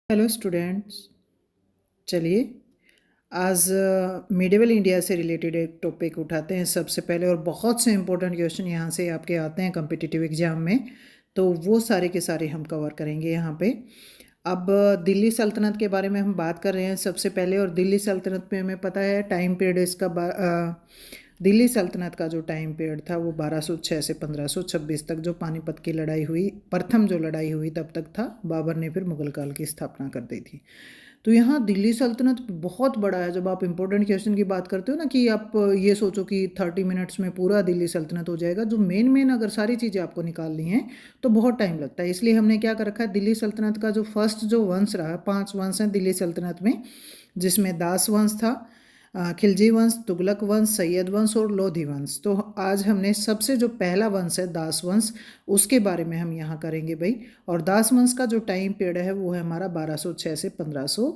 Hello students. चलिए आज medieval India से रिलेटेड एक टॉपिक उठाते हैं सबसे पहले, और बहुत से इंपॉर्टेंट क्वेश्चन यहाँ से आपके आते हैं कम्पिटिटिव एग्जाम में, तो वो सारे के सारे हम कवर करेंगे यहाँ पे। अब दिल्ली सल्तनत के बारे में हम बात कर रहे हैं सबसे पहले, और दिल्ली सल्तनत में हमें पता है टाइम पीरियड इसका दिल्ली सल्तनत का जो टाइम पीरियड था वो 1206 से 1526 तक, जो पानीपत की लड़ाई हुई, प्रथम जो लड़ाई हुई तब तक था। बाबर ने फिर मुगल काल की स्थापना कर दी थी। तो यहाँ दिल्ली सल्तनत बहुत बड़ा है। जब आप इंपॉर्टेंट क्वेश्चन की बात करते हो ना, कि आप ये सोचो कि 30 मिनट्स में पूरा दिल्ली सल्तनत हो जाएगा, जो मेन मेन अगर सारी चीज़ें आपको निकालनी है तो बहुत टाइम लगता है। इसलिए हमने क्या कर रखा है, दिल्ली सल्तनत का जो फर्स्ट जो वंश रहा, 5 वंश हैं दिल्ली सल्तनत में, जिसमें दास वंश था, खिलजी वंश, तुगलक वंश, सैयद वंश और लोधी वंश। तो आज हमने सबसे जो पहला वंश है दास वंश, उसके बारे में हम यहाँ करेंगे भाई। और दास वंश का जो टाइम पीरियड है वो है हमारा 1206 से 1500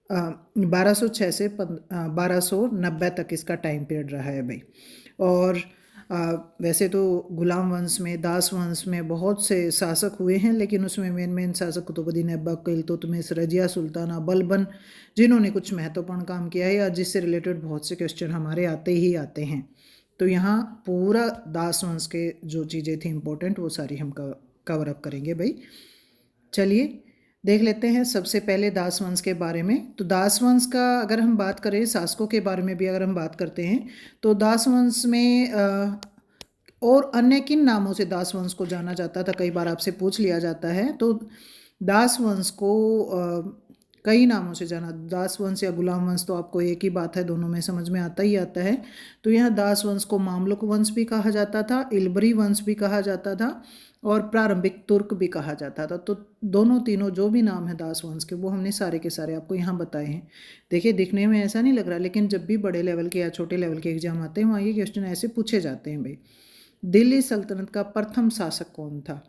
1206 से 1290 तक इसका टाइम पीरियड रहा है भाई। और वैसे तो गुलाम वंश में, दास वंश में बहुत से शासक हुए हैं, लेकिन उसमें मेन मेन शासक कुतुबुद्दीन ऐबक, इल्तुतमिश, रजिया सुल्ताना, बलबन, जिन्होंने कुछ महत्वपूर्ण काम किया है या जिससे रिलेटेड बहुत से क्वेश्चन हमारे आते ही आते हैं। तो यहाँ पूरा दास वंश के जो चीज़ें थी इंपॉर्टेंट, वो सारी हम कवर अप करेंगे भाई। चलिए देख लेते हैं सबसे पहले दास वंश के बारे में। तो दास वंश का अगर हम बात करें, शासकों के बारे में भी अगर हम बात करते हैं, तो दास वंश में और अन्य किन नामों से दास वंश को जाना जाता था, कई बार आपसे पूछ लिया जाता है। तो दास वंश को कई नामों से जाना, दास वंश या गुलाम वंश तो आपको एक ही बात है, दोनों में समझ में आता ही आता है। तो यहाँ दास वंश को मामलुक वंश भी कहा जाता था, इलबरी वंश भी कहा जाता था, और प्रारंभिक तुर्क भी कहा जाता था। तो दोनों तीनों जो भी नाम है दास वंश के, वो हमने सारे के सारे आपको यहाँ बताए हैं। देखिए दिखने में ऐसा नहीं लग रहा, लेकिन जब भी बड़े लेवल के या छोटे लेवल के एग्जाम आते हैं, वहाँ ये क्वेश्चन ऐसे पूछे जाते हैं भाई। दिल्ली सल्तनत का प्रथम शासक कौन था?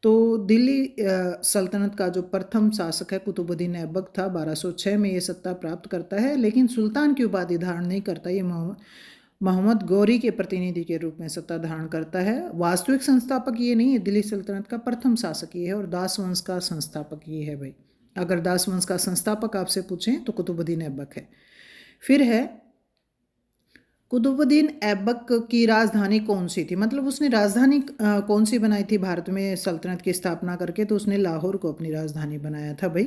तो दिल्ली सल्तनत का जो प्रथम शासक है कुतुबुद्दीन ऐबक था। 1206 में ये सत्ता प्राप्त करता है, लेकिन सुल्तान की उपाधि धारण नहीं करता। ये मोहम्मद गौरी के प्रतिनिधि के रूप में सत्ता धारण करता है। वास्तविक संस्थापक ये नहीं है, दिल्ली सल्तनत का प्रथम शासक ये है, और दास वंश का संस्थापक ये है भाई। अगर दास वंश का संस्थापक आपसे पूछें तो कुतुबुद्दीन ऐबक है। फिर है कुतुबुद्दीन ऐबक की राजधानी कौन सी थी, मतलब उसने राजधानी कौन सी बनाई थी भारत में सल्तनत की स्थापना करके? तो उसने लाहौर को अपनी राजधानी बनाया था भाई।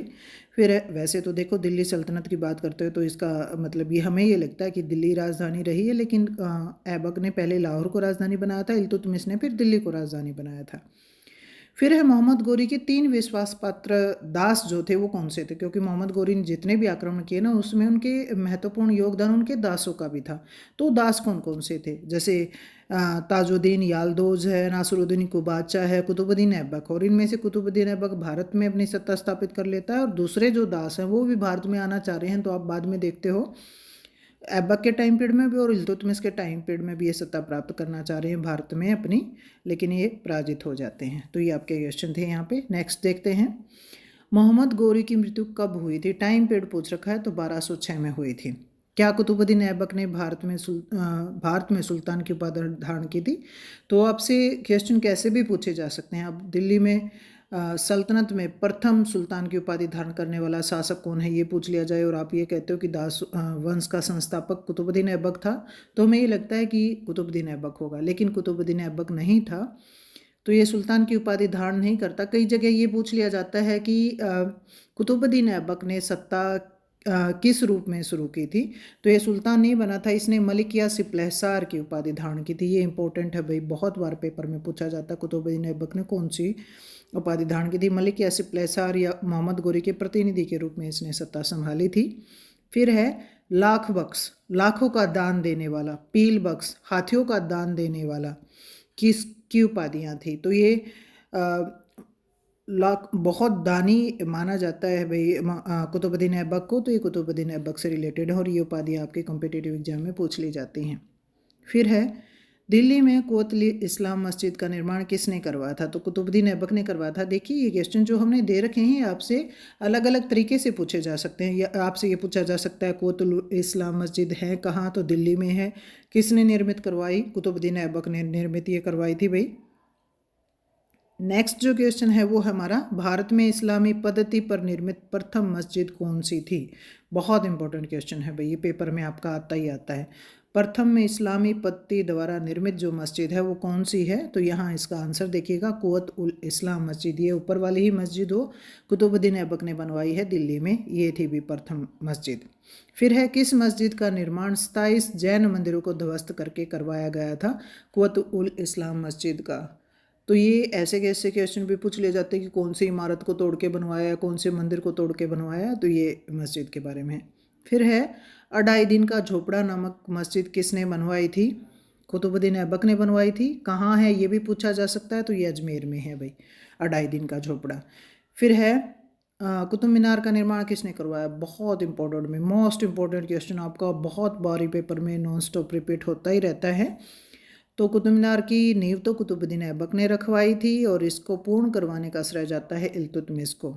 फिर वैसे तो देखो दिल्ली सल्तनत की बात करते हो तो इसका मतलब ये हमें ये लगता है कि दिल्ली राजधानी रही है, लेकिन ऐबक ने पहले लाहौर को राजधानी बनाया था, इल्तुतमिश ने फिर दिल्ली को राजधानी बनाया था। फिर है मोहम्मद गोरी के 3 विश्वास पात्र दास जो थे वो कौन से थे? क्योंकि मोहम्मद गोरी ने जितने भी आक्रमण किए ना, उसमें उनके महत्वपूर्ण योगदान उनके दासों का भी था। तो दास कौन कौन से थे? जैसे ताजुद्दीन यालदोज है, नासरुद्दीन कुबाचा है, कुतुबुद्दीन ऐबक। और इनमें से कुतुबुद्दीन ऐबक भारत में अपनी सत्ता स्थापित कर लेता है, और दूसरे जो दास हैं वो भी भारत में आना चाह रहे हैं। तो आप बाद में देखते हो ऐबक के टाइम पीरियड में भी और इल्तुतमिश के टाइम पीरियड में भी ये सत्ता प्राप्त करना चाह रहे हैं भारत में अपनी, लेकिन ये पराजित हो जाते हैं। तो ये आपके क्वेश्चन थे यहाँ पे। नेक्स्ट देखते हैं, मोहम्मद गोरी की मृत्यु कब हुई थी? टाइम पीरियड पूछ रखा है, तो 1206 में हुई थी। क्या कुतुबुद्दीन ऐबक ने भारत में सुल्तान की उपाधि धारण की थी? तो आपसे क्वेश्चन कैसे भी पूछे जा सकते हैं। अब दिल्ली में सल्तनत में प्रथम सुल्तान की उपाधि धारण करने वाला शासक कौन है, ये पूछ लिया जाए, और आप ये कहते हो कि दास वंश का संस्थापक कुतुबुद्दीन ऐबक था, तो हमें ये लगता है कि कुतुबुद्दीन ऐबक होगा, लेकिन कुतुबुद्दीन ऐबक नहीं था। तो ये सुल्तान की उपाधि धारण नहीं करता। कई जगह ये पूछ लिया जाता है कि कुतुबुद्दीन ऐबक ने सत्ता किस रूप में शुरू की थी? तो ये सुल्तान नहीं बना था, इसने मलिक या सिपलहसार की उपाधि धारण की थी। ये इंपॉर्टेंट है भाई, बहुत बार पेपर में पूछा जाता है कुतुबुद्दीन ऐबक ने कौन सी उपाधि धारण की थी। मलिक या सिपलहसार या मोहम्मद गोरी के प्रतिनिधि के रूप में इसने सत्ता संभाली थी। फिर है लाख बख्श, लाखों का दान देने वाला, पील बख्श, हाथियों का दान देने वाला, किसकी उपाधियाँ थी? तो ये लाख बहुत दानी माना जाता है भाई कुतुबुद्दीन ऐबक को। तो ये कुतुबुद्दीन ऐबक से रिलेटेड है, और ये उपाधियाँ आपके कॉम्पिटिटिव एग्जाम में पूछ ली जाती हैं। फिर है दिल्ली में कोतल इस्लाम मस्जिद का निर्माण किसने करवाया था? तो कुतुबुद्दीन ऐबक ने करवाया था। देखिए ये क्वेश्चन जो हमने दे रखे हैं आपसे अलग अलग तरीके से पूछे जा सकते हैं। या आपसे ये पूछा जा सकता है कोतल इस्लाम मस्जिद है कहाँ? तो दिल्ली में है। किसने निर्मित करवाई? कुतुबुद्दीन ऐबक ने निर्मित ये करवाई थी भाई। नेक्स्ट जो क्वेश्चन है वो हमारा, भारत में इस्लामी पद्धति पर निर्मित प्रथम मस्जिद कौन सी थी। बहुत इंपॉर्टेंट क्वेश्चन है भाई, ये पेपर में आपका आता ही आता है। प्रथम में इस्लामी पद्धति द्वारा निर्मित जो मस्जिद है वो कौन सी है, तो यहाँ इसका आंसर देखिएगा, कुव्वत उल इस्लाम मस्जिद। ये ऊपर वाली ही मस्जिद हो, कुतुबुद्दीन ऐबक ने बनवाई है दिल्ली में, ये थी भी प्रथम मस्जिद। फिर है, किस मस्जिद का निर्माण 27 जैन मंदिरों को ध्वस्त करके करवाया गया था, कुव्वत उल इस्लाम मस्जिद का। तो ये ऐसे कैसे क्वेश्चन भी पूछ ले जाते हैं कि कौन सी इमारत को तोड़ के बनवाया है, कौन से मंदिर को तोड़ के बनवाया है, तो ये मस्जिद के बारे में है। फिर है, अढ़ाई दिन का झोपड़ा नामक मस्जिद किसने बनवाई थी, कुतुबुद्दीन ऐबक ने बनवाई थी। कहाँ है ये भी पूछा जा सकता है, तो ये अजमेर में है भाई, अढ़ाई दिन का झोपड़ा। फिर है, कुतुब मीनार का निर्माण किसने करवाया। बहुत इंपॉर्टेंट में मोस्ट इंपॉर्टेंट क्वेश्चन आपका, बहुत बारी पेपर में नॉन स्टॉप रिपीट होता ही रहता है। तो कुतुब मीनार की नींव तो कुतुबुद्दीन ऐबक ने रखवाई थी और इसको पूर्ण करवाने का श्रेय जाता है इल्तुतमिश को।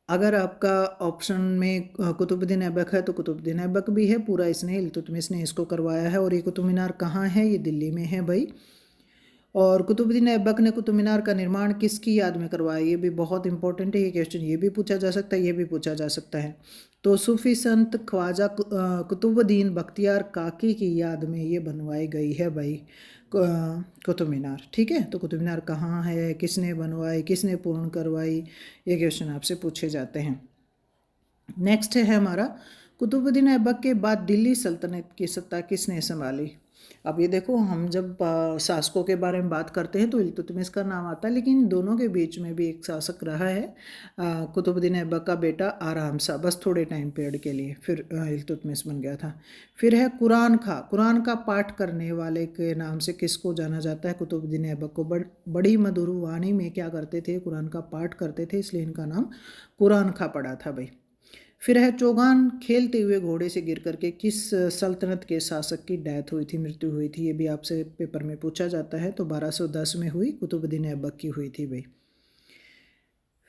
अगर आपका ऑप्शन में कुतुबुद्दीन ऐबक है तो कुतुबुद्दीन ऐबक भी है, पूरा इसने इल्तुतमिश ने इसको करवाया है। और ये कुतुब मीनार कहाँ है, ये दिल्ली में है भाई। और कुतुबुद्दीन ऐबक ने कुतुब मीनार का निर्माण किसकी याद में करवाया, ये भी बहुत इंपॉर्टेंट है, ये क्वेश्चन ये भी पूछा जा सकता है, ये भी पूछा जा सकता है। तो सूफी संत ख्वाजा कुतुबुद्दीन बख्तियार काकी की याद में ये बनवाई गई है भाई कुतुब मीनार। ठीक है, तो कुतुब मीनार कहाँ है, किसने बनवाई, किसने पूर्ण करवाई, ये क्वेश्चन आपसे पूछे जाते हैं। नेक्स्ट है हमारा, कुतुबुद्दीन ऐबक के बाद दिल्ली सल्तनत की सत्ता किसने संभाली। अब ये देखो, हम जब शासकों के बारे में बात करते हैं तो इल्तुतमिश का नाम आता है, लेकिन दोनों के बीच में भी एक शासक रहा है, कुतुबुद्दीन ऐबक का बेटा आराम सा, बस थोड़े टाइम पीरियड के लिए, फिर इल्तुतमिश बन गया था। फिर है कुरान खां, कुरान का पाठ करने वाले के नाम से किसको जाना जाता है, कुतुबुद्दीन ऐबक को। बड़ी मधुर वाणी में क्या करते थे, कुरान का पाठ करते थे, इसलिए इनका नाम कुरान खां पड़ा था भाई। फिर है, चौगान खेलते हुए घोड़े से गिर करके किस सल्तनत के शासक की डेथ हुई थी, मृत्यु हुई थी, ये भी आपसे पेपर में पूछा जाता है। तो 1210 में हुई, कुतुबुद्दीन ऐबक की हुई थी भाई।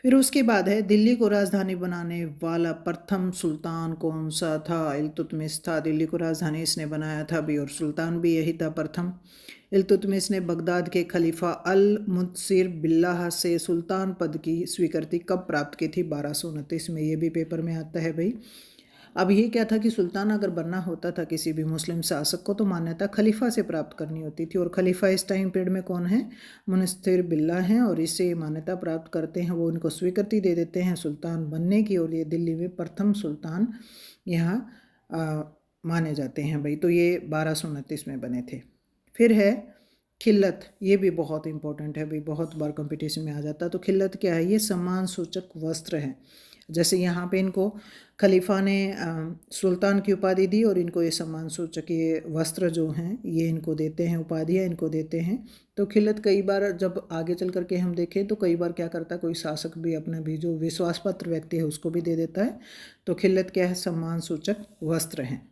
फिर उसके बाद है, दिल्ली को राजधानी बनाने वाला प्रथम सुल्तान कौन सा था, इल्तुतमिश था। दिल्ली को राजधानी इसने बनाया था भी, और सुल्तान भी यही था प्रथम। इल्तुतमिश ने बगदाद के खलीफा अल मुत्सिर बिल्लाह से सुल्तान पद की स्वीकृति कब प्राप्त की थी, 1229 में, ये भी पेपर में आता है भाई। अब ये क्या था कि सुल्तान अगर बनना होता था किसी भी मुस्लिम शासक को, तो मान्यता खलीफा से प्राप्त करनी होती थी, और खलीफा इस टाइम पीरियड में कौन है, मुनस्तिर बिल्ला हैं, और इससे मान्यता प्राप्त करते हैं, वो उनको स्वीकृति दे देते हैं सुल्तान बनने की, और ये दिल्ली में प्रथम सुल्तान यहाँ माने जाते हैं भाई। तो ये 1229 में बने थे। फिर है खिल्लत, ये भी बहुत इंपॉर्टेंट है भाई, बहुत बार कंपटीशन में आ जाता है। तो खिल्लत क्या है, ये सम्मान सूचक वस्त्र है। जैसे यहाँ पे इनको खलीफा ने सुल्तान की उपाधि दी, और इनको ये सम्मान सूचक ये वस्त्र जो हैं ये इनको देते हैं, उपाधियाँ इनको देते हैं। तो खिल्लत कई बार जब आगे चल करके हम देखें तो कई बार क्या करता है, कोई शासक भी अपना भी जो विश्वास पात्र व्यक्ति है उसको भी दे देता है। तो खिल्लत क्या है, सम्मान सूचक वस्त्र हैं।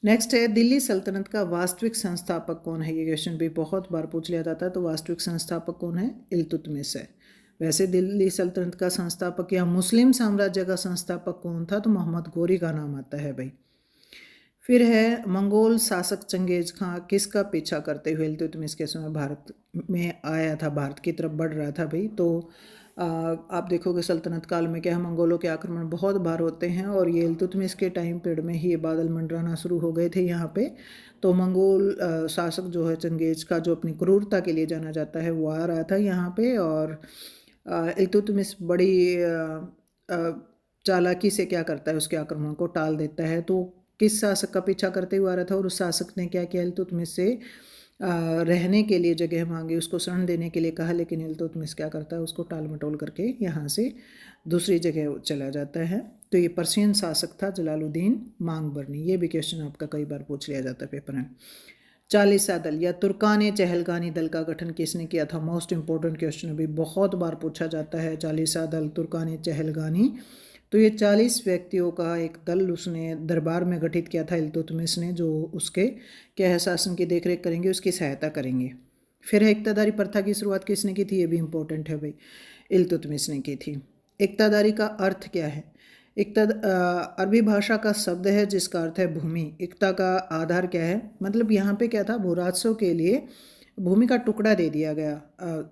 नेक्स्ट है, दिल्ली सल्तनत का वास्तविक संस्थापक कौन है, ये क्वेश्चन भी बहुत बार पूछ लिया जाता है। तो वास्तविक संस्थापक कौन है, इल्तुतमिश है। वैसे दिल्ली सल्तनत का संस्थापक या मुस्लिम साम्राज्य का संस्थापक कौन था, तो मोहम्मद गोरी का नाम आता है भाई। फिर है, मंगोल शासक चंगेज खां किसका पीछा करते हुए इल्तुतमिश के समय भारत में आया था, भारत की तरफ बढ़ रहा था भाई। तो आप देखोगे सल्तनत काल में क्या है, मंगोलों के आक्रमण बहुत बार होते हैं, और ये इल्तुतमिश के टाइम पीरियड में ही ये बादल मंडराना शुरू हो गए थे यहाँ पे। तो मंगोल शासक जो है चंगेज का, जो अपनी क्रूरता के लिए जाना जाता है, वो आ रहा था यहाँ पे, और इल्तुतमिश बड़ी चालाकी से क्या करता है, उसके आक्रमण को टाल देता है। तो किस शासक का पीछा करते हुए आ रहा था, और उस शासक ने क्या किया, इल्तुतमिश से रहने के लिए जगह मांगी, उसको शरण देने के लिए कहा, लेकिन इल्तुतमिश क्या करता है, उसको टाल मटोल करके यहाँ से दूसरी जगह चला जाता है। तो ये पर्शियन शासक था जलालुद्दीन मांगबरनी, ये भी क्वेश्चन आपका कई बार पूछ लिया जाता है पेपर में। चालीसा दल या तुर्कान चहलगानी दल का गठन किसने किया था, मोस्ट इंपॉर्टेंट क्वेश्चन अभी बहुत बार पूछा जाता है, चालीसा दल तुर्कान चहलगानी। तो ये 40 व्यक्तियों का एक दल उसने दरबार में गठित किया था इल्तुतमिश ने, जो उसके क्या है, शासन की देखरेख करेंगे, उसकी सहायता करेंगे। फिर है, इक्तादारी प्रथा की शुरुआत किसने की थी, ये भी इंपॉर्टेंट है भाई, इल्तुतमिश ने की थी। इक्तादारी का अर्थ क्या है, इक्ता अरबी भाषा का शब्द है जिसका अर्थ है भूमि। इक्ता का आधार क्या है, मतलब यहाँ पे क्या था, भूराजस्व के लिए भूमि का टुकड़ा दे दिया गया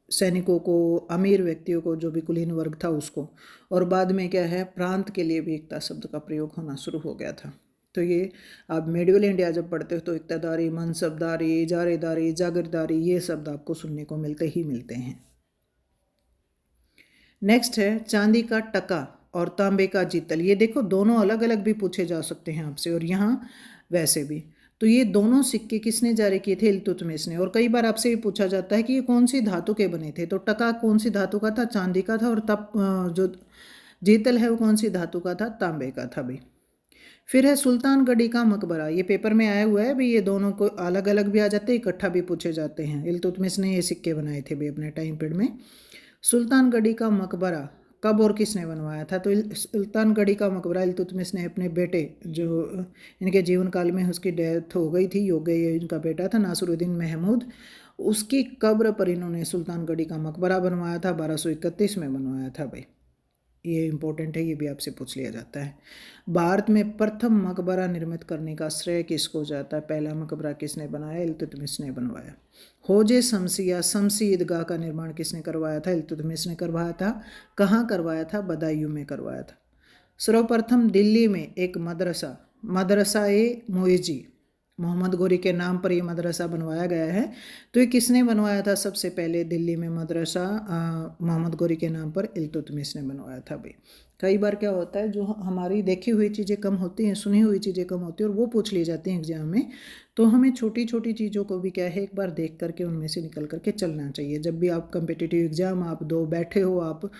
सैनिकों को, अमीर व्यक्तियों को, जो भी कुलीन वर्ग था उसको। और बाद में क्या है, प्रांत के लिए भी एकता शब्द का प्रयोग होना शुरू हो गया था। तो ये आप मेडिवल इंडिया जब पढ़ते हो तो इक्तादारी, मनसबदारी, इजारेदारी, जागीरदारी, ये शब्द आपको सुनने को मिलते ही मिलते हैं। नेक्स्ट है चांदी का टका और तांबे का जीतल। ये देखो दोनों अलग अलग भी पूछे जा सकते हैं आपसे, और यहाँ वैसे भी। तो ये दोनों सिक्के किसने जारी किए थे? इल्तुतमिश ने। और कई बार आपसे ये पूछा जाता है कि ये कौन सी धातु के बने थे, तो टका कौन सी धातु का था? चांदी का था। और तब जो जीतल है वो कौन सी धातु का था? तांबे का था भाई। फिर है सुल्तानगढ़ी का मकबरा। ये पेपर में आया हुआ है भाई, ये दोनों को अलग अलग भी आ जाते हैं, इकट्ठा भी पूछे जाते हैं। इल्तुतमिश ने ये सिक्के बनाए थे भाई अपने टाइम पीरियड में। सुल्तानगढ़ी का मकबरा कब और किसने बनवाया था? तो सुल्तानगढ़ी का मकबरा इल्तुतमिश ने अपने बेटे, जो इनके जीवन काल में उसकी डेथ हो गई थी, योग्य इनका बेटा था नासिरुद्दीन महमूद, उसकी कब्र पर इन्होंने सुल्तानगढ़ी का मकबरा बनवाया था। 1231 में बनवाया था भाई। ये इंपॉर्टेंट है, ये भी आपसे पूछ लिया जाता है। भारत में प्रथम मकबरा निर्मित करने का श्रेय किसको जाता है? पहला मकबरा किसने बनाया? इल्तुतमिश ने बनवाया। होजे शमसी या शमसी ईदगाह का निर्माण किसने करवाया था? इल्तुतमिश ने करवाया था। कहाँ करवाया था? बदायूं में करवाया था। सर्वप्रथम दिल्ली में एक मदरसा, मदरसा ए मोइजी, मोहम्मद गोरी के नाम पर ये मदरसा बनवाया गया है। तो ये किसने बनवाया था? सबसे पहले दिल्ली में मदरसा मोहम्मद गोरी के नाम पर इल्तुतमिश ने बनवाया था भाई। कई बार क्या होता है, जो हमारी देखी हुई चीज़ें कम होती हैं, सुनी हुई चीज़ें कम होती हैं, और वो पूछ ली जाती हैं एग्जाम में। तो हमें छोटी छोटी चीज़ों को भी क्या है, एक बार देख करके उनमें से निकल करके चलना चाहिए। जब भी आप कम्पिटिटिव एग्जाम, आप दो बैठे हो आप,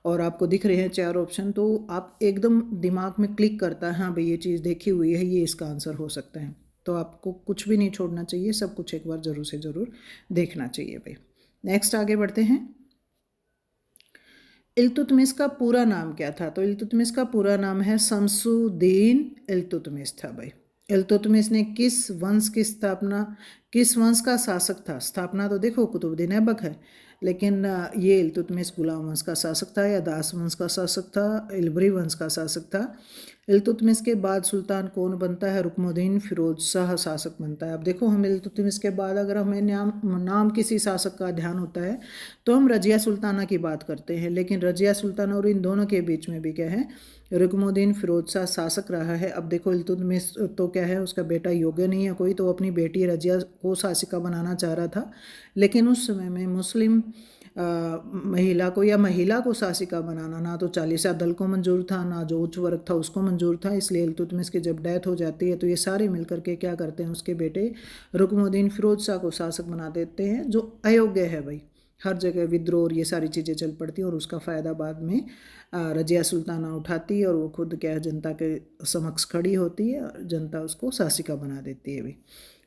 और आपको दिख रहे हैं 4 ऑप्शन, तो आप एकदम दिमाग में क्लिक करता है, हाँ भाई ये चीज़ देखी हुई है, ये इसका आंसर हो सकता है। तो आपको कुछ भी नहीं छोड़ना चाहिए, सब कुछ एक बार ज़रूर से ज़रूर देखना चाहिए भाई। नेक्स्ट आगे बढ़ते हैं। इल्तुतमिश का पूरा नाम क्या था? तो इल्तुतमिश का पूरा नाम है शमसुद्दीन इल्तुतमिश था भाई। इल्तुतमिश ने किस वंश की स्थापना, किस वंश का शासक था? स्थापना तो देखो कुतुबुद्दीन ऐबक है, लेकिन ये इल्तुतमिश गुलाम वंश का शासक था, या दास वंश का शासक था, इल्बरी वंश का शासक था। इल्तुतमिश के बाद सुल्तान कौन बनता है? रुकनुद्दीन फिरोज शाह शासक बनता है। अब देखो, हम इल्तुतमिश के बाद अगर हमें नाम किसी शासक का ध्यान होता है तो हम रजिया सुल्ताना की बात करते हैं, लेकिन रजिया सुल्ताना और इन दोनों के बीच में भी क्या है, रुकनुद्दीन फिरोज शाह शासक रहा है। अब देखो, इल्तुतमिश तो क्या है, उसका बेटा योग्य नहीं है कोई, तो अपनी बेटी रजिया को शासिका बनाना चाह रहा था, लेकिन उस समय में मुस्लिम महिला को, या महिला को शासिका बनाना ना तो चालीसा दल को मंजूर था, ना जो उच्च वर्ग था उसको मंजूर था। इसलिए इल्तुतमिश की जब डेथ हो जाती है तो ये सारे मिलकर के क्या करते हैं, उसके बेटे रुकनुद्दीन फिरोज शाह को शासक बना देते हैं, जो अयोग्य है भाई। हर जगह विद्रोह और ये सारी चीज़ें चल पड़ती हैं, और उसका फ़ायदा बाद में रजिया सुल्ताना उठाती है, और वो खुद क्या है, जनता के समक्ष खड़ी होती है, और जनता उसको शासिका बना देती है भाई।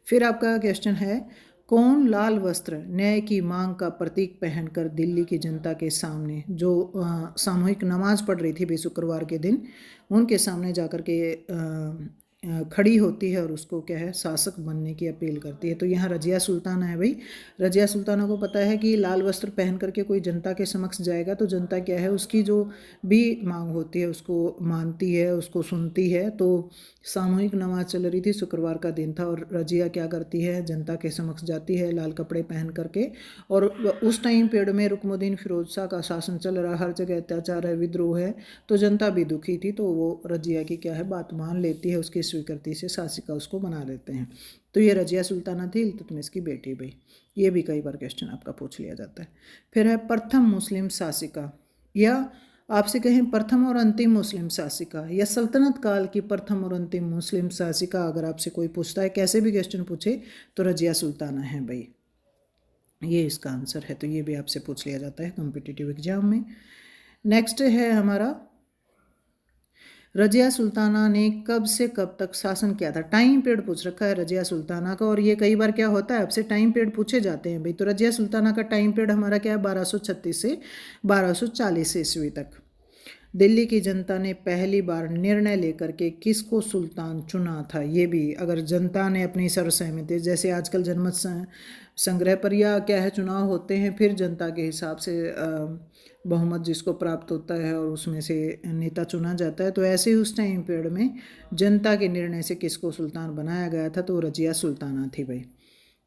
फिर आपका क्वेश्चन है, कौन लाल वस्त्र न्याय की मांग का प्रतीक पहनकर दिल्ली की जनता के सामने, जो सामूहिक नमाज पढ़ रही थी भाई शुक्रवार के दिन, उनके सामने जाकर के खड़ी होती है, और उसको क्या है, शासक बनने की अपील करती है? तो यहाँ रजिया सुल्ताना है भाई। रजिया सुल्ताना को पता है कि लाल वस्त्र पहन करके कोई जनता के समक्ष जाएगा तो जनता क्या है, उसकी जो भी मांग होती है उसको मानती है, उसको सुनती है। तो सामूहिक नमाज चल रही थी, शुक्रवार का दिन था, और रजिया क्या करती है, जनता के समक्ष जाती है लाल कपड़े पहन करके। और उस टाइम पीरियड में रुकनुद्दीन फिरोज शाह का शासन चल रहा, हर जगह अत्याचार है, विद्रोह है, तो जनता भी दुखी थी। तो वो रजिया की क्या है, बात मान लेती है, उसकी स्वीकृति से शासिका उसको बना देते हैं। तो ये रजिया सुल्ताना थी, इल्तुतमिश की बेटी भाई। ये भी कई बार क्वेश्चन आपका पूछ लिया जाता है। फिर है प्रथम मुस्लिम शासिका, या आपसे कहें प्रथम और अंतिम मुस्लिम शासिका, या सल्तनत काल की प्रथम और अंतिम मुस्लिम शासिका, अगर आपसे कोई पूछता है, कैसे भी क्वेश्चन पूछे, तो रजिया सुल्ताना है भाई, ये इसका आंसर है। तो ये भी आपसे पूछ लिया जाता है कॉम्पिटिटिव एग्जाम में। नेक्स्ट है हमारा, रजिया सुल्ताना ने कब से कब तक शासन किया था? टाइम पीरियड पूछ रखा है रजिया सुल्ताना का, और ये कई बार क्या होता है, आपसे टाइम पीरियड पूछे जाते हैं भाई। तो रजिया सुल्ताना का टाइम पीरियड हमारा क्या है, 1236 से 1240 ईस्वी तक। दिल्ली की जनता ने पहली बार निर्णय लेकर के किसको सुल्तान चुना था? ये भी अगर जनता ने अपनी सर्वसहमति, जैसे आजकल जनमत संग्रह पर या क्या है चुनाव होते हैं, फिर जनता के हिसाब से बहुमत जिसको प्राप्त होता है और उसमें से नेता चुना जाता है, तो ऐसे ही उस टाइम पीरियड में जनता के निर्णय से किसको सुल्तान बनाया गया था? तो रजिया सुल्ताना थी भाई।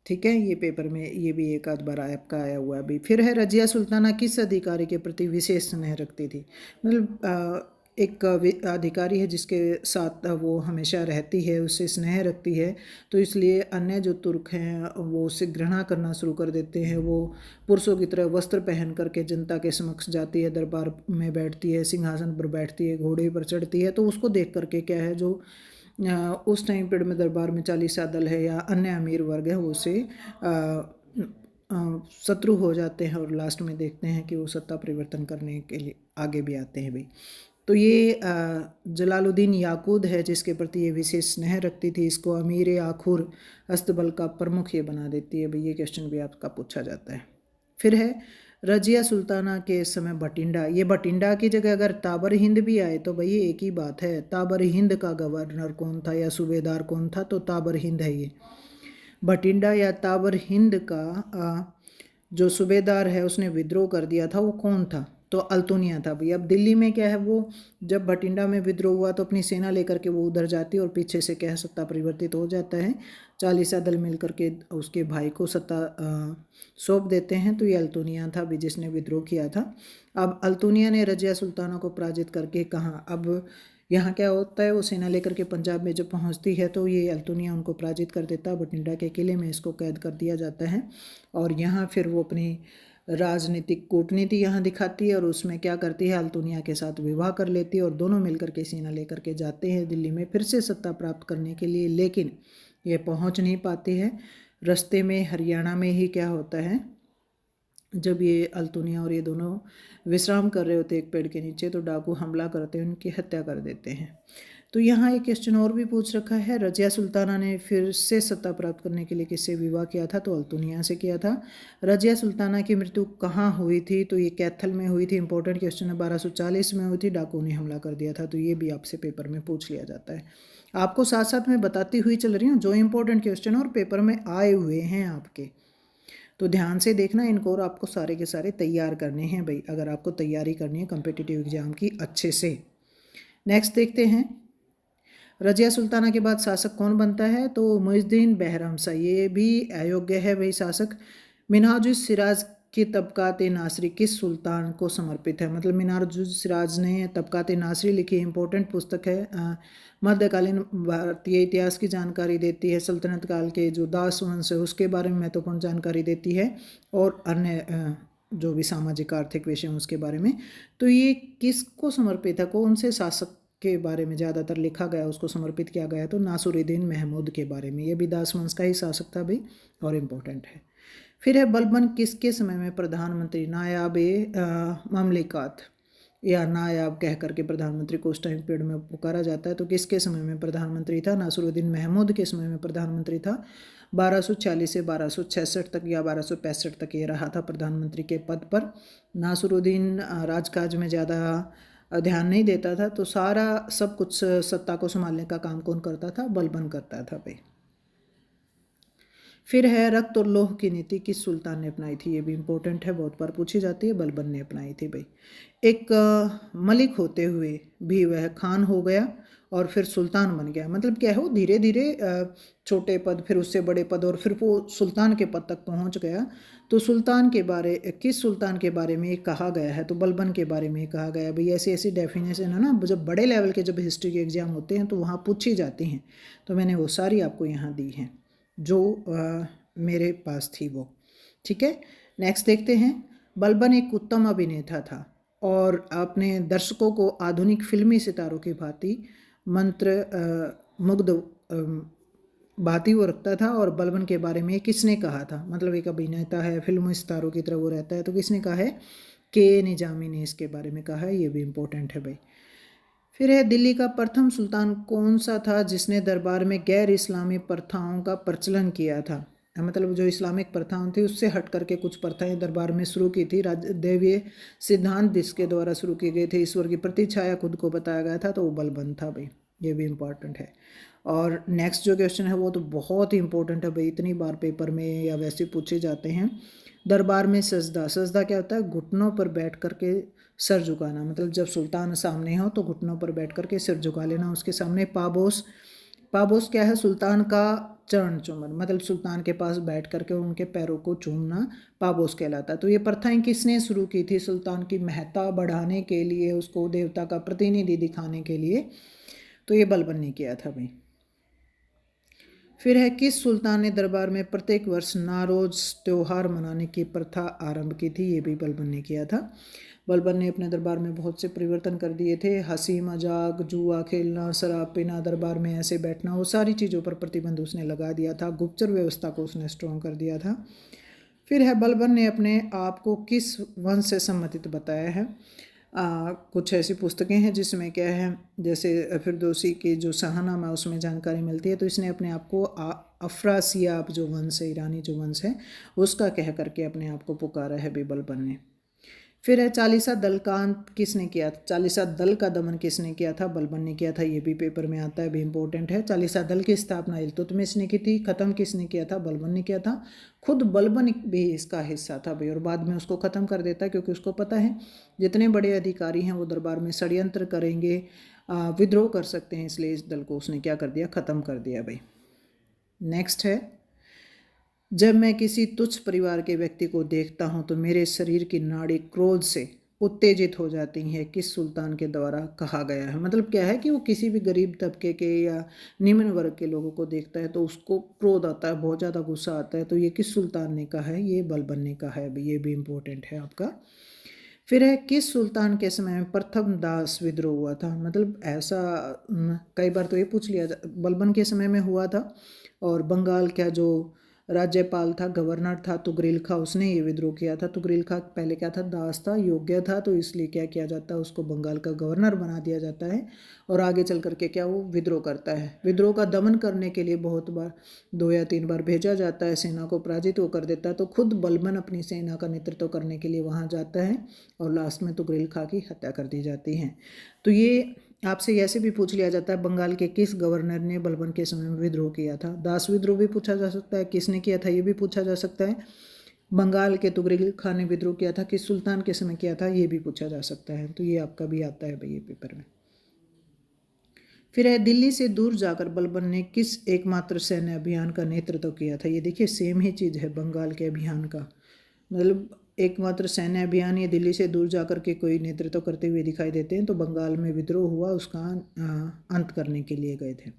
ठीक है, ये पेपर में ये भी एक आध बार आपका आया हुआ है अभी। फिर है रजिया सुल्ताना किस अधिकारी के प्रति विशेष स्नेह रखती थी? मतलब एक अधिकारी है जिसके साथ वो हमेशा रहती है, उससे स्नेह रखती है, तो इसलिए अन्य जो तुर्क हैं वो उससे घृणा करना शुरू कर देते हैं। वो पुरुषों की तरह वस्त्र पहन करके जनता के समक्ष जाती है, दरबार में बैठती है, सिंहासन पर बैठती है, घोड़े पर चढ़ती है। तो उसको देख करके क्या है, जो उस टाइम पीरियड में दरबार में चालीसा दल है या अन्य अमीर वर्ग है, वो उसे शत्रु हो जाते हैं और लास्ट में देखते हैं कि वो सत्ता परिवर्तन करने के लिए आगे भी आते हैं भाई। तो ये जलालुद्दीन याकूद है जिसके प्रति ये विशेष स्नेह रखती थी। इसको अमीर आखुर अस्तबल का प्रमुख ये बना देती है भाई। ये क्वेश्चन भी आपका पूछा जाता है। फिर है रजिया सुल्ताना के समय बठिंडा। ये बठिंडा की जगह अगर ताबर हिंद भी आए तो भाई एक ही बात है। ताबर हिंद का गवर्नर कौन था या सूबेदार कौन था? तो ताबर हिंद है ये। बठिंडा या ताबर हिंद का जो सूबेदार है उसने विद्रोह कर दिया था, वो कौन था? तो अल्तुनिया था भाई। अब दिल्ली में क्या है, वो जब भटिंडा में विद्रोह हुआ तो अपनी सेना लेकर के वो उधर जाती है और पीछे से क्या है, सत्ता परिवर्तित हो जाता है। चालीसा दल मिल करके उसके भाई को सत्ता सौंप देते हैं। तो ये अल्तुनिया था भी जिसने विद्रोह किया था। अब अल्तुनिया ने रजिया सुल्ताना को पराजित करके कहाँ, अब यहाँ क्या होता है, वो सेना लेकर के पंजाब में जब पहुँचती है तो ये अल्तुनिया उनको पराजित कर देता है। बठिंडा के किले में इसको कैद कर दिया जाता है और यहाँ फिर वो अपनी राजनीतिक कूटनीति यहाँ दिखाती है और उसमें क्या करती है, अल्तुनिया के साथ विवाह कर लेती है और दोनों मिलकर के सेना लेकर के जाते हैं दिल्ली में फिर से सत्ता प्राप्त करने के लिए। लेकिन ये पहुँच नहीं पाती है। रास्ते में हरियाणा में ही क्या होता है, जब ये अल्तुनिया और ये दोनों विश्राम कर रहे होते एक पेड़ के नीचे तो डाकू हमला करते हैं, उनकी हत्या कर देते हैं। तो यहाँ एक क्वेश्चन और भी पूछ रखा है, रजिया सुल्ताना ने फिर से सत्ता प्राप्त करने के लिए किससे विवाह किया था? तो अल्तुनिया से किया था। रजिया सुल्ताना की मृत्यु कहाँ हुई थी? तो ये कैथल में हुई थी। इंपॉर्टेंट क्वेश्चन है। 1240 में हुई थी, डाकू ने हमला कर दिया था। तो ये भी आपसे पेपर में पूछ लिया जाता है। आपको साथ साथ में बताती हुई चल रही हूँ जो इंपॉर्टेंट क्वेश्चन और पेपर में आए हुए हैं आपके, तो ध्यान से देखना इनको और आपको सारे के सारे तैयार करने हैं भाई, अगर आपको तैयारी करनी है कम्पिटिटिव एग्जाम की अच्छे से। नेक्स्ट देखते हैं, रजिया सुल्ताना के बाद शासक कौन बनता है? तो मुइज़ुद्दीन बहरमशाह। ये भी अयोग्य है भाई शासक। मिन्हाजुस सिराज की तबकात नासरी किस सुल्तान को समर्पित है? मतलब मिन्हाजुस सिराज ने तबकात नासरी लिखी, इंपॉर्टेंट पुस्तक है। मध्यकालीन भारतीय इतिहास की जानकारी देती है। सल्तनत काल के जो दास वंश है उसके बारे में महत्वपूर्ण जानकारी देती है और अन्य जो भी सामाजिक आर्थिक विषय हैं उसके बारे में। तो ये किसको समर्पित है, कौन से शासक के बारे में ज़्यादातर लिखा गया, उसको समर्पित किया गया? तो नासिरुद्दीन महमूद के बारे में। ये भी दास वंश का ही शासक था भाई और इम्पोर्टेंट है। फिर है बलबन किसके समय में प्रधानमंत्री? नायाब ममलिकात या नायाब कह करके प्रधानमंत्री को उस टाइम पीरियड में पुकारा जाता है। तो किसके समय में प्रधानमंत्री था? नासिरुद्दीन महमूद के समय में प्रधानमंत्री था। 1240 से 1266 तक या 1265 तक ये रहा था प्रधानमंत्री के पद पर। नासिरुद्दीन राजकाज में ज़्यादा ध्यान नहीं देता था, तो सारा सब कुछ सत्ता को संभालने का काम कौन करता था? बलबन करता था भाई। फिर है रक्त और लोह की नीति किस सुल्तान ने अपनाई थी? ये भी इंपॉर्टेंट है, बहुत बार पूछी जाती है। बलबन ने अपनाई थी भाई। एक मलिक होते हुए भी वह खान हो गया और फिर सुल्तान बन गया। मतलब क्या हो, धीरे धीरे छोटे पद, फिर उससे बड़े पद और फिर वो सुल्तान के पद तक पहुंच गया। तो सुल्तान के बारे, किस सुल्तान के बारे में कहा गया है? तो बलबन के बारे में कहा गया भाई। ऐसी ऐसी डेफिनेशन है ना, जब बड़े लेवल के जब हिस्ट्री के एग्जाम होते हैं तो वहाँ पूछी जाती हैं। तो मैंने वो सारी आपको यहाँ दी हैं जो मेरे पास थी वो। ठीक है, नेक्स्ट देखते हैं। बलबन एक उत्तम अभिनेता था और अपने दर्शकों को आधुनिक फिल्मी सितारों की भांति मंत्र मुग्ध भांति वो रखता था। और बलबन के बारे में किसने कहा था? मतलब एक अभिनेता है, फिल्मी सितारों की तरह वो रहता है, तो किसने कहा है? के निजामी ने इसके बारे में कहा है। ये भी इम्पोर्टेंट है भाई। फिर है दिल्ली का प्रथम सुल्तान कौन सा था जिसने दरबार में गैर इस्लामी प्रथाओं का प्रचलन किया था? मतलब जो इस्लामिक प्रथाओं थी उससे हट करके कुछ प्रथाएं दरबार में शुरू की थी। दैवीय सिद्धांत जिसके द्वारा शुरू किए गए थे, ईश्वर की प्रतिछाया खुद को बताया गया था, तो वो बलबन था भाई। ये भी इम्पॉर्टेंट है। और नेक्स्ट जो क्वेश्चन है वो तो बहुत ही इंपॉर्टेंट है भाई, इतनी बार पेपर में या वैसे पूछे जाते हैं। दरबार में सजदा, सजदा क्या होता है? घुटनों पर बैठ करके सर झुकाना। मतलब जब सुल्तान सामने हो तो घुटनों पर बैठ करके सिर झुका लेना उसके सामने। पाबोस, पाबोस क्या है? सुल्तान का चरण चूमन, मतलब सुल्तान के पास बैठ करके उनके पैरों को चूमना पाबोस कहलाता है। तो ये प्रथाएं किसने शुरू की थी? सुल्तान की महत्ता बढ़ाने के लिए, उसको देवता का प्रतिनिधि दिखाने के लिए, तो ये बलबन ने किया था भाई। फिर है, किस सुल्तान ने दरबार में प्रत्येक वर्ष नारोज त्योहार मनाने की प्रथा आरंभ की थी? ये भी बलबन ने किया था। बलबन ने अपने दरबार में बहुत से परिवर्तन कर दिए थे। हंसी मजाक, जुआ खेलना, शराब पीना, दरबार में ऐसे बैठना, वो सारी चीज़ों पर प्रतिबंध उसने लगा दिया था। गुप्तचर व्यवस्था को उसने स्ट्रॉन्ग कर दिया था। फिर है, बलबन ने अपने आप को किस वंश से संबंधित बताया है? कुछ ऐसी पुस्तकें हैं जिसमें क्या है, जैसे फिरदौसी की जो शाहनामा है उसमें जानकारी मिलती है। तो इसने अपने आप को अफरासियाब जो वंश है, ईरानी जो वंश है, उसका कह करके अपने आप को पुकारा है भी बलबन ने। फिर है, चालीसा दल का अंत किसने किया? चालीसा दल का दमन किसने किया था? बलबन ने किया था। ये भी पेपर में आता है, भी इंपॉर्टेंट है। चालीसा दल की स्थापना इल्तुतमिश ने की थी। खत्म किसने किया था? बलबन ने किया था। खुद बलबन भी इसका हिस्सा था भाई, और बाद में उसको खत्म कर देता है, क्योंकि उसको पता है जितने बड़े अधिकारी हैं वो दरबार में षड्यंत्र करेंगे, विद्रोह कर सकते हैं, इसलिए इस दल को उसने क्या कर दिया? खत्म कर दिया भाई। नेक्स्ट है, जब मैं किसी तुच्छ परिवार के व्यक्ति को देखता हूँ तो मेरे शरीर की नाड़ी क्रोध से उत्तेजित हो जाती है। किस सुल्तान के द्वारा कहा गया है? मतलब क्या है कि वो किसी भी गरीब तबके के या निम्न वर्ग के लोगों को देखता है तो उसको क्रोध आता है, बहुत ज़्यादा गुस्सा आता है। तो ये किस सुल्तान ने कहा है? ये बलबन ने कहा है भाई, ये भी इम्पोर्टेंट है आपका। फिर है, किस सुल्तान के समय में प्रथम दास विद्रोह हुआ था? मतलब ऐसा कई बार तो ये पूछ लिया बलबन के समय में हुआ था, और बंगाल का जो राज्यपाल था, गवर्नर था तुगरिल खा, उसने ये विद्रोह किया था। तुगरिल खा पहले क्या था? दास था, योग्य था, तो इसलिए क्या किया जाता है? उसको बंगाल का गवर्नर बना दिया जाता है, और आगे चल करके क्या वो विद्रोह करता है। विद्रोह का दमन करने के लिए बहुत बार 2 या 3 बार भेजा जाता है, सेना को पराजित वो कर देता है। तो खुद बलबन अपनी सेना का नेतृत्व करने के लिए वहाँ जाता है, और लास्ट में तुगरिल खा की हत्या कर दी जाती है। तो ये आपसे ऐसे भी पूछ लिया जाता है, बंगाल के किस गवर्नर ने बलबन के समय में विद्रोह किया था? दास विद्रोह भी पूछा जा सकता है, किसने किया था ये भी पूछा जा सकता है। बंगाल के तुगरिल खान ने विद्रोह किया था, किस सुल्तान के समय किया था, ये भी पूछा जा सकता है। तो ये आपका भी आता है भाई ये पेपर में। फिर है, दिल्ली से दूर जाकर बलबन ने किस एकमात्र सैन्य अभियान का नेतृत्व किया था? ये देखिए सेम ही चीज़ है बंगाल के अभियान का, मतलब एकमात्र सैन्य अभियान ये दिल्ली से दूर जाकर के कोई नेतृत्व करते हुए दिखाई देते हैं। तो बंगाल में विद्रोह हुआ, उसका अंत करने के लिए गए थे।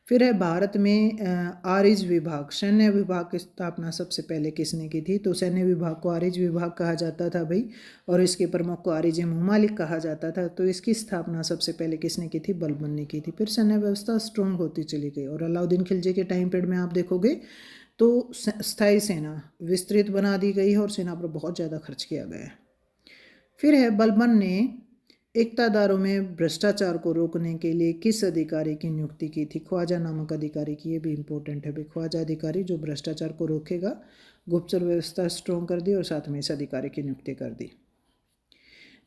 फिर है, भारत में आरिज विभाग, सैन्य विभाग की स्थापना सबसे पहले किसने की थी? तो सैन्य विभाग को आरिज विभाग कहा जाता था भाई, और इसके प्रमुख को आरिज मुमालिक कहा जाता था। तो इसकी स्थापना सबसे पहले किसने की थी? बलबन ने की थी। फिर सैन्य व्यवस्था स्ट्रॉन्ग होती चली गई, और अलाउद्दीन खिलजी के टाइम पीरियड में आप देखोगे तो स्थायी सेना विस्तृत बना दी गई है, और सेना पर बहुत ज़्यादा खर्च किया गया है। फिर है, बलबन ने इक्तादारों में भ्रष्टाचार को रोकने के लिए किस अधिकारी की नियुक्ति की थी? ख्वाजा नामक अधिकारी की, ये भी इंपॉर्टेंट है भाई। ख्वाजा अधिकारी जो भ्रष्टाचार को रोकेगा, गुप्तचर व्यवस्था स्ट्रॉन्ग कर दी, और साथ में इस अधिकारी की नियुक्ति कर दी।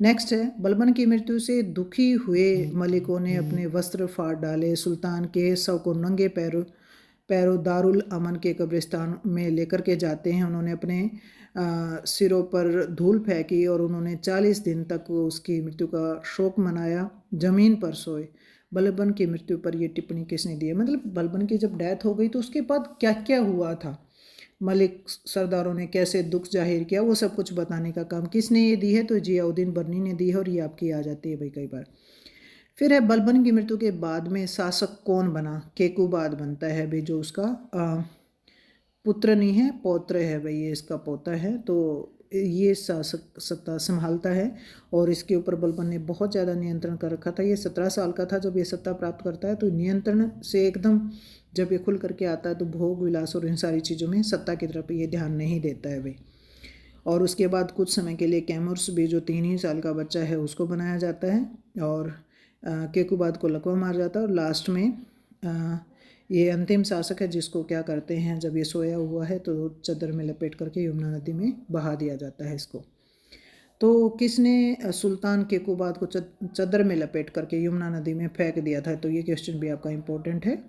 नेक्स्ट है, बलबन की मृत्यु से दुखी हुए मलिकों ने अपने वस्त्र फाड़ डाले, सुल्तान के शव को नंगे पैरों दारुल अमन के कब्रिस्तान में लेकर के जाते हैं। उन्होंने अपने सिरों पर धूल फेंकी, और उन्होंने 40 दिन तक उसकी मृत्यु का शोक मनाया, ज़मीन पर सोए। बलबन की मृत्यु पर ये टिप्पणी किसने दी है? मतलब बलबन की जब डेथ हो गई तो उसके बाद क्या क्या हुआ था, मलिक सरदारों ने कैसे दुख जाहिर किया, वो सब कुछ बताने का काम किसने ये दी है? तो जियाउद्दीन बर्नी ने दी है, और ये आपकी आ जाती है भाई कई बार। फिर है, बलबन की मृत्यु के बाद में शासक कौन बना? केकुबाद बनता है भाई, जो उसका पुत्र नहीं है, पौत्र है भाई, ये इसका पोता है। तो ये शासक सत्ता संभालता है, और इसके ऊपर बलबन ने बहुत ज़्यादा नियंत्रण कर रखा था। ये 17 साल का था जब ये सत्ता प्राप्त करता है, तो नियंत्रण से एकदम जब ये खुल करके आता है तो भोग विलास और इन सारी चीज़ों में सत्ता की तरफ ये ध्यान नहीं देता है भाई। और उसके बाद कुछ समय के लिए कैमुर्स भी, जो 3 ही साल का बच्चा है, उसको बनाया जाता है, और केकुबाद को लकवा मार जाता है। और लास्ट में ये अंतिम शासक है, जिसको क्या करते हैं, जब ये सोया हुआ है तो चद्दर में लपेट करके यमुना नदी में बहा दिया जाता है इसको। तो किसने सुल्तान केकुबाद को चद्दर में लपेट करके यमुना नदी में फेंक दिया था? तो ये क्वेश्चन भी आपका इम्पोर्टेंट है।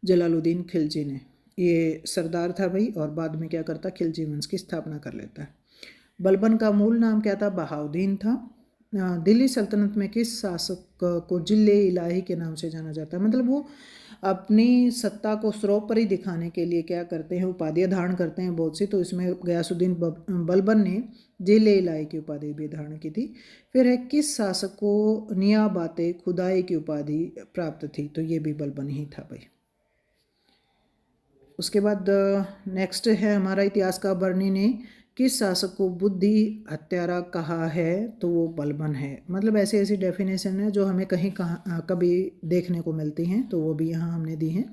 जलालुद्दीन खिलजी ने, ये सरदार था भाई, और बाद में क्या करता? खिलजी वंश की स्थापना कर लेता है। बलबन का मूल नाम क्या था? बहाउद्दीन था। दिल्ली सल्तनत में किस शासक को जिले इलाही के नाम से जाना जाता है? मतलब वो अपनी सत्ता को स्रोत पर ही दिखाने के लिए क्या करते हैं, उपाधियाँ धारण करते हैं बहुत सी। तो इसमें गयासुद्दीन बलबन ने जिले इलाही की उपाधि भी धारण की थी। फिर है, किस शासक को नियाबाते खुदाई की उपाधि प्राप्त थी? तो ये भी बलबन ही था भाई। उसके बाद नेक्स्ट है हमारा इतिहास का बर्नी ने किस शासक को बुद्धि हत्यारा कहा है? तो वो बलबन है। मतलब ऐसी ऐसी डेफिनेशन है जो हमें कहीं कभी देखने को मिलती हैं, तो वो भी यहाँ हमने दी हैं।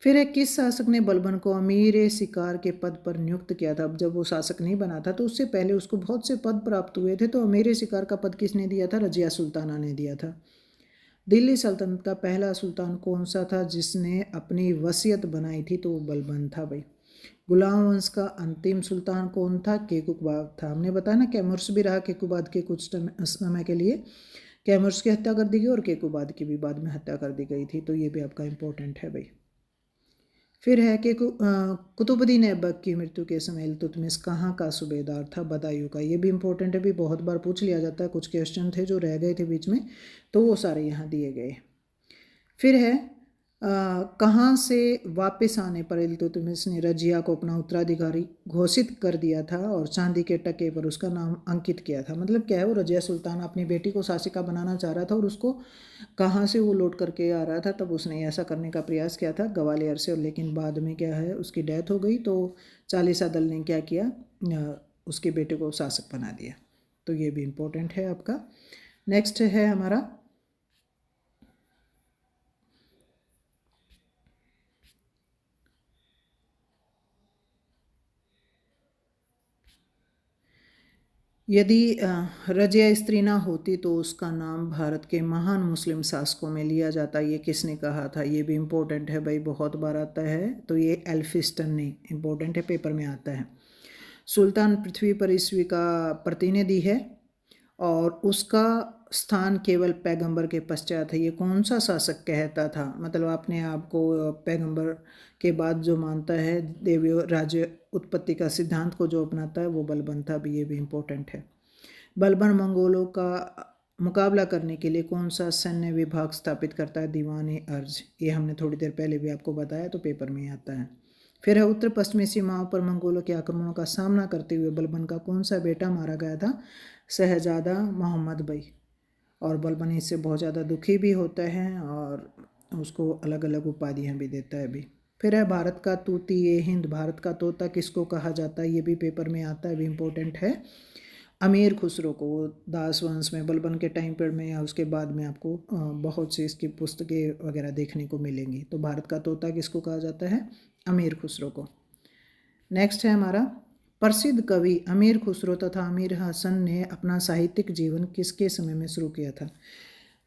फिर एक, किस शासक ने बलबन को अमीर शिकार के पद पर नियुक्त किया था? अब जब वो शासक नहीं बना था तो उससे पहले उसको बहुत से पद प्राप्त हुए थे, तो अमीर शिकार का पद किसने दिया था? रजिया सुल्ताना ने दिया था। दिल्ली सल्तनत का पहला सुल्तान कौन सा था जिसने अपनी वसीयत बनाई थी? तो वो बलबन था भाई। गुलाम वंश का अंतिम सुल्तान कौन था? केकुबाद था। हमने बताया ना, कैमुर्स भी रहा केकुबाद के कुछ समय के लिए। कैमुर्स की हत्या कर दी गई और केकुबाद की भी बाद में हत्या कर दी गई थी, तो ये भी आपका इंपॉर्टेंट है भाई। फिर है कि कुतुबुद्दीन ऐबक की मृत्यु के समय इल्तुतमिश कहाँ का सूबेदार था? बदायूं का। ये भी इंपॉर्टेंट है भी, बहुत बार पूछ लिया जाता है। कुछ क्वेश्चन थे जो रह गए थे बीच में, तो वो सारे यहाँ दिए गए। फिर है कहाँ से वापस आने पर इल्तुतमिश ने रजिया को अपना उत्तराधिकारी घोषित कर दिया था और चांदी के टके पर उसका नाम अंकित किया था? मतलब क्या है, वो रजिया सुल्तान अपनी बेटी को शासिका बनाना चाह रहा था और उसको कहाँ से वो लौट करके आ रहा था, तब उसने ऐसा करने का प्रयास किया था ग्वालियर से। और लेकिन बाद में क्या है, उसकी डेथ हो गई, तो चालीसा दल ने क्या किया, उसके बेटे को शासक बना दिया। तो ये भी इम्पोर्टेंट है आपका। नेक्स्ट है हमारा यदि रजिया स्त्री ना होती तो उसका नाम भारत के महान मुस्लिम शासकों में लिया जाता। ये किसने कहा था? ये भी इम्पोर्टेंट है भाई, बहुत बार आता है। तो ये एल्फिस्टन ने, इम्पोर्टेंट है, पेपर में आता है। सुल्तान पृथ्वी पर ईस्वी का प्रतिनिधि है और उसका स्थान केवल पैगंबर के पश्चात है। ये कौन सा शासक कहता था? मतलब अपने आप को पैगंबर के बाद जो मानता है, देवी राज्य उत्पत्ति का सिद्धांत को जो अपनाता है, वो बलबन था भी। ये भी इम्पोर्टेंट है। बलबन मंगोलों का मुकाबला करने के लिए कौन सा सैन्य विभाग स्थापित करता है? दीवान अर्ज। ये हमने थोड़ी देर पहले भी आपको बताया, तो पेपर में आता है। फिर है, उत्तर पश्चिमी सीमाओं पर मंगोलों के आक्रमणों का सामना करते हुए बलबन का कौन सा बेटा मारा गया था? शहजादा मोहम्मद बई। और बलबन इससे बहुत ज़्यादा दुखी भी होता है और उसको अलग अलग उपाधियाँ भी देता है भी। फिर है, भारत का तूती ये हिंद, भारत का तोता किसको कहा जाता है? ये भी पेपर में आता है, भी इम्पोर्टेंट है। अमीर खुसरो को। दास वंश में बलबन के टाइम पीरियड में या उसके बाद में आपको बहुत सी इसकी पुस्तकें वगैरह देखने को मिलेंगी। तो भारत का तोता किसको कहा जाता है? अमीर खुसरो को। नेक्स्ट है हमारा, प्रसिद्ध कवि अमीर खुसरो तथा अमीर हसन ने अपना साहित्यिक जीवन किसके समय में शुरू किया था?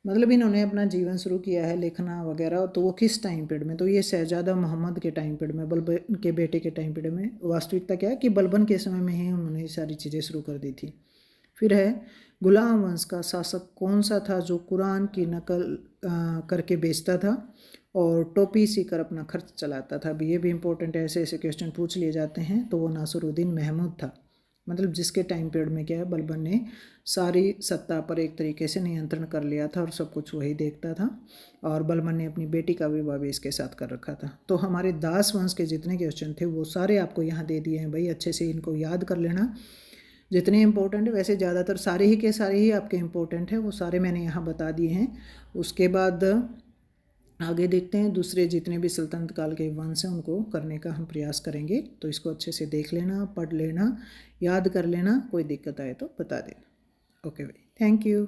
मतलब इन्होंने अपना जीवन शुरू किया है लिखना वगैरह, तो वो किस टाइम पीरियड में? तो ये शहजादा मोहम्मद के टाइम पीरियड में, बलबन के बेटे के टाइम पीरियड में। वास्तविकता क्या है कि बलबन के समय में ही उन्होंने ये सारी चीज़ें शुरू कर दी थी। फिर है, गुलाम वंश का शासक कौन सा था जो कुरान की नकल करके बेचता था और टोपी सीकर अपना खर्च चलाता था? भी ये भी इंपॉर्टेंट है, ऐसे ऐसे क्वेश्चन पूछ लिए जाते हैं। तो वो नासिरुद्दीन महमूद था। मतलब जिसके टाइम पीरियड में क्या है, बलबन ने सारी सत्ता पर एक तरीके से नियंत्रण कर लिया था और सब कुछ वही देखता था। और बलबन ने अपनी बेटी का विवाह भी इसके साथ कर रखा था। तो हमारे दास वंश के जितने क्वेश्चन थे वो सारे आपको यहाँ दे दिए हैं भाई, अच्छे से इनको याद कर लेना। जितने इम्पोर्टेंट है, वैसे ज़्यादातर सारे ही के सारे ही आपके इम्पोर्टेंट हैं, वो सारे मैंने यहाँ बता दिए हैं। उसके बाद आगे देखते हैं, दूसरे जितने भी सल्तनत काल के वंश हैं उनको करने का हम प्रयास करेंगे। तो इसको अच्छे से देख लेना, पढ़ लेना, याद कर लेना, कोई दिक्कत आए तो बता देना। ओके भाई, थैंक यू।